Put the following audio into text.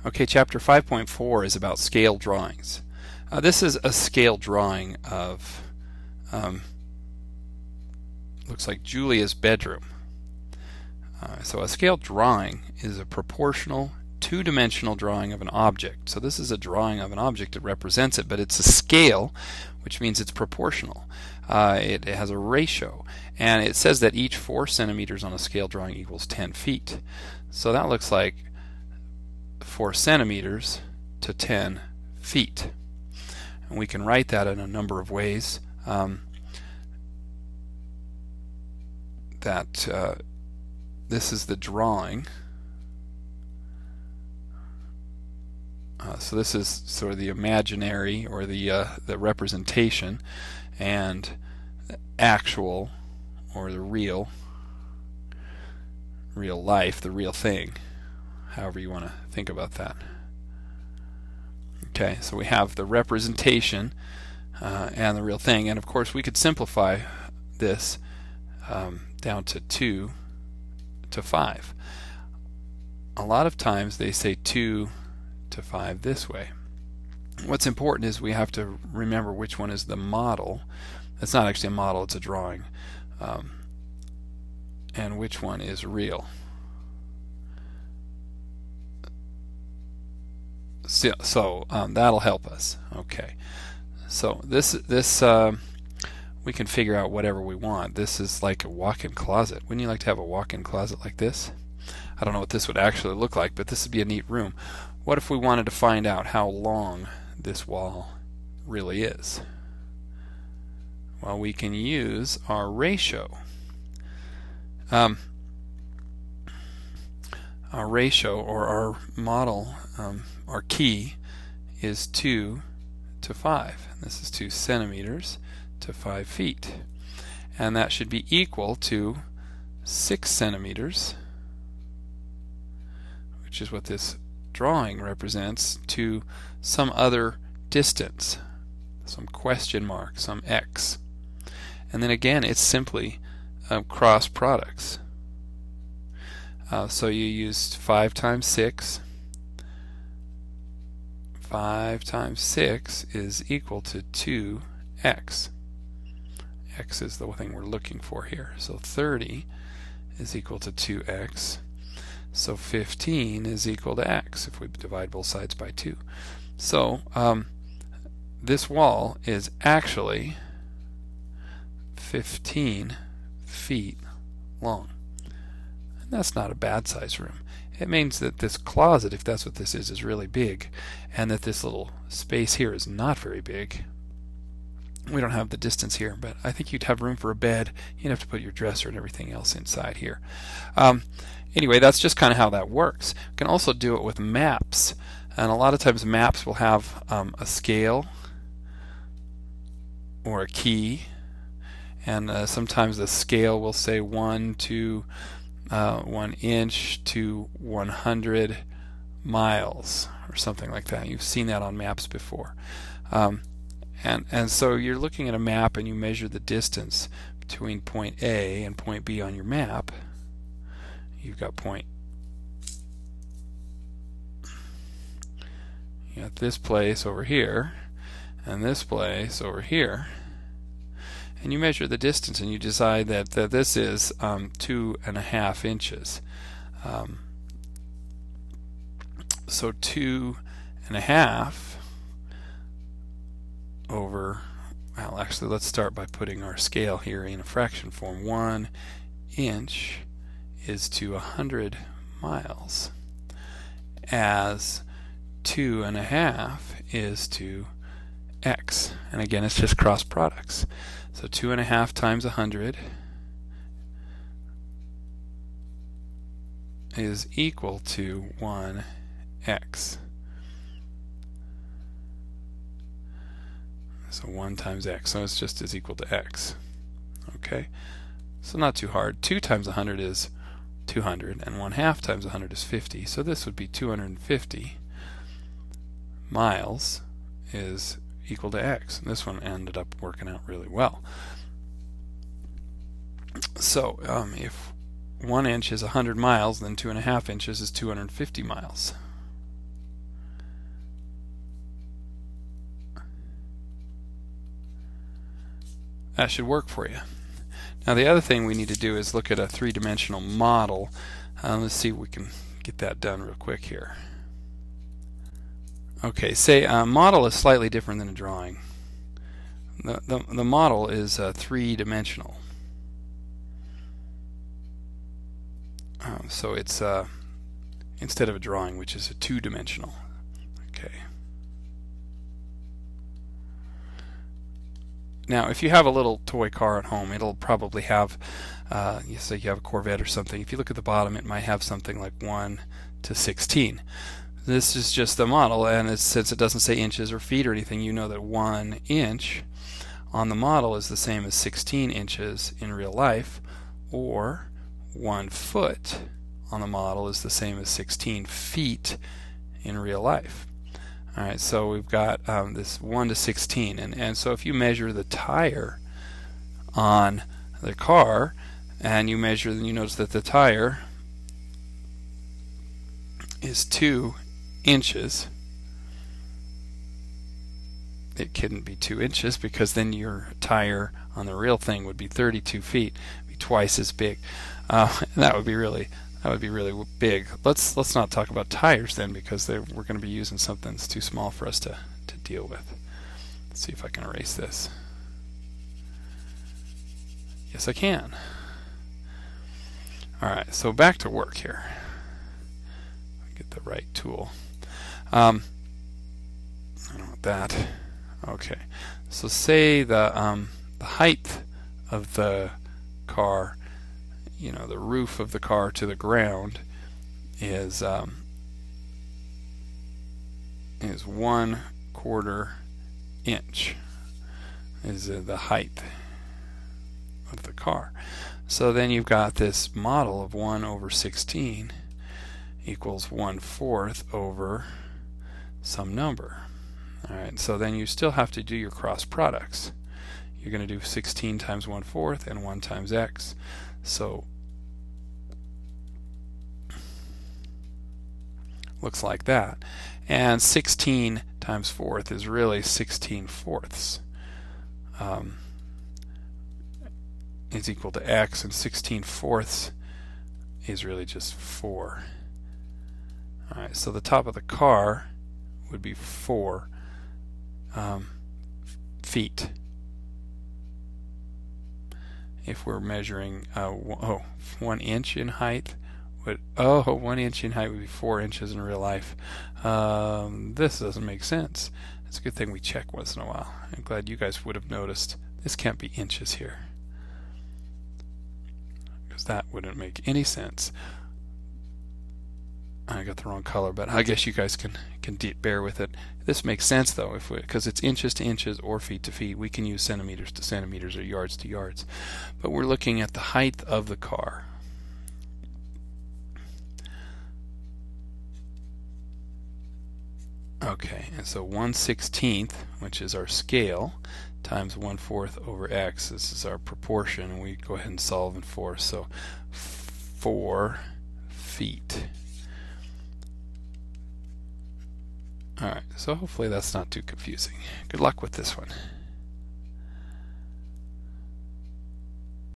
Okay, chapter 5.4 is about scale drawings. This is a scale drawing of, looks like Julia's bedroom. So a scale drawing is a proportional, two-dimensional drawing of an object. So this is a drawing of an object that represents it, but it's a scale, which means it's proportional. It has a ratio, and it says that each 4 centimeters on a scale drawing equals 10 feet. So that looks like 4 centimeters to 10 feet. And we can write that in a number of ways. This is the drawing. So this is sort of the imaginary, or the representation, and the actual, or the real life, the real thing, however you want to think about that. Okay, so we have the representation and the real thing, and of course we could simplify this down to 2 to 5. A lot of times they say 2 to 5 this way. What's important is we have to remember which one is the model. It's not actually a model, it's a drawing, and which one is real. So that'll help us. Okay, so this we can figure out whatever we want. This is like a walk-in closet. Wouldn't you like to have a walk-in closet like this? I don't know what this would actually look like, but this would be a neat room. What if we wanted to find out how long this wall really is? Well, we can use our ratio. Our ratio, or our model, our key is 2 to 5. And this is 2 centimeters to 5 feet. And that should be equal to 6 centimeters, which is what this drawing represents, to some other distance, some question mark, some x. And then again, it's simply cross products. So you used 5 times 6. 5 times 6 is equal to 2x. X is the thing we're looking for here. So 30 is equal to 2x. So 15 is equal to x if we divide both sides by 2. So this wall is actually 15 feet long. And that's not a bad size room. It means that this closet, if that's what this is really big, and that this little space here is not very big. We don't have the distance here, but I think you'd have room for a bed. You'd have to put your dresser and everything else inside here. Anyway, that's just kind of how that works. You can also do it with maps, and a lot of times maps will have a scale or a key, and sometimes the scale will say 1 inch to 100 miles or something like that. You've seen that on maps before. And so you're looking at a map and you measure the distance between point A and point B on your map. You've got this place over here and this place over here, and you measure the distance and you decide that this is 2.5 inches. So 2.5 over, well, actually let's start by putting our scale here in a fraction form. 1 inch is to 100 miles, as 2.5 is to x. And again, it's just cross products. So 2.5 times 100 is equal to 1x. So 1 times x, so it's just is equal to x. Okay, so not too hard. 2 times 100 is 200, and 1/2 times 100 is 50. So this would be 250 miles is equal to x. And this one ended up working out really well. So if 1 inch is 100 miles, then 2.5 inches is 250 miles. that should work for you. Now the other thing we need to do is look at a three-dimensional model. Let's see if we can get that done real quick here. Okay, say a model is slightly different than a drawing. The model is three-dimensional. So it's instead of a drawing, which is a two-dimensional. Okay. Now, if you have a little toy car at home, it'll probably have, you say you have a Corvette or something. If you look at the bottom, it might have something like 1:16. This is just the model, and since it doesn't say inches or feet or anything, you know that 1 inch on the model is the same as 16 inches in real life, or 1 foot on the model is the same as 16 feet in real life. Alright, so we've got this 1:16, and so if you measure the tire on the car and you measure, then you notice that the tire is 2 inches. It couldn't be 2 inches because then your tire on the real thing would be 32 feet, be twice as big. And that would be really big. Let's not talk about tires then, because we're going to be using something that's too small for us to deal with. Let's see if I can erase this. Yes, I can. Alright, so back to work here. Get the right tool. I don't want that. Okay, so say the height of the car, you know, the roof of the car to the ground is 1/4 inch is the height of the car. So then you've got this model of 1/16 equals 1/4 over some number. Alright, so then you still have to do your cross products. You're going to do 16 times 1/4 and 1 times x. So looks like that. And 16 times 4th is really 16/4 is equal to x, and 16/4 is really just 4. Alright, so the top of the car would be 4 feet. If we're measuring 1 inch in height, 1 inch in height would be 4 inches in real life. This doesn't make sense. It's a good thing we check once in a while. I'm glad you guys would have noticed. This can't be inches here, because that wouldn't make any sense. I got the wrong color, but I guess you guys can bear with it. This makes sense though, because it's inches to inches or feet to feet. We can use centimeters to centimeters or yards to yards, but we're looking at the height of the car. Okay, and so 1/16, which is our scale, times 1/4 over x. This is our proportion, and we go ahead and solve in 4. So 4 feet. Alright, so hopefully that's not too confusing. Good luck with this one.